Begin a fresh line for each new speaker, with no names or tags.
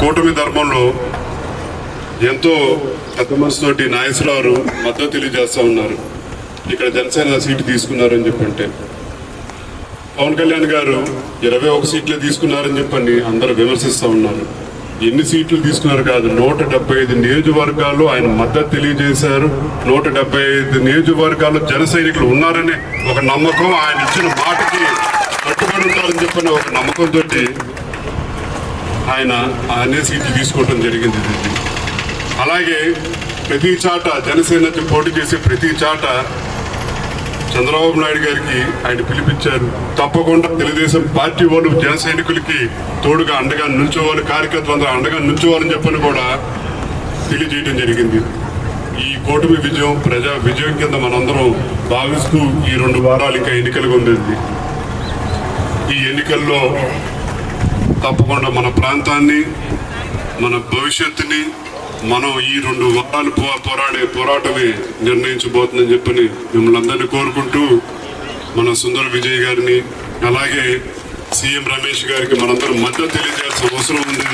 కూటమి ధర్మంలో ఎంతో పెద్ద మనసుతోటి నాగేశ్వరరావు మద్దతు తెలియజేస్తూ ఉన్నారు. ఇక్కడ జనసేన సీటు తీసుకున్నారని చెప్పంటే, పవన్ కళ్యాణ్ గారు 21 సీట్లే తీసుకున్నారని చెప్పని అందరూ విమర్శిస్తూ ఉన్నారు. ఎన్ని సీట్లు తీసుకున్నారు కాదు, 175 నియోజకవర్గాలు ఆయన మద్దతు తెలియజేశారు. 175 నియోజకవర్గాలు జన సైనికులు ఉన్నారని ఒక నమ్మకం, ఆయన ఇచ్చిన మాటకి కట్టుబడి ఉంటారని చెప్పని ఒక నమ్మకంతో ఆయన అనే సీట్లు తీసుకోవడం జరిగింది. అలాగే ప్రతి చాట జనసేన పోటీ చేసే ప్రతి చాట చంద్రబాబు నాయుడు గారికి ఆయన పిలిపించారు. తప్పకుండా తెలుగుదేశం పార్టీ వాళ్ళు జన సైనికులకి తోడుగా అండగా నిల్చోవాలి, కార్యకర్తలందరూ అండగా నిల్చోవాలని చెప్పని కూడా తెలియజేయడం జరిగింది. ఈ కూటమి విజయం ప్రజా విజయం కింద మనందరం భావిస్తూ ఈ 2 వారాలు ఇంకా ఎన్నికలుగా ఉంది. ఈ ఎన్నికల్లో తప్పకుండా మన ప్రాంతాన్ని, మన భవిష్యత్తుని మనం ఈ 2 వారాలు పోరాటమే నిర్ణయించబోతుందని చెప్పని మిమ్మల్ని అందరినీ కోరుకుంటూ, మన సుందర విజయ్ గారిని అలాగే సీఎం రమేష్ గారికి మనందరం మద్దతు తెలియజేయాల్సిన అవసరం ఉంది.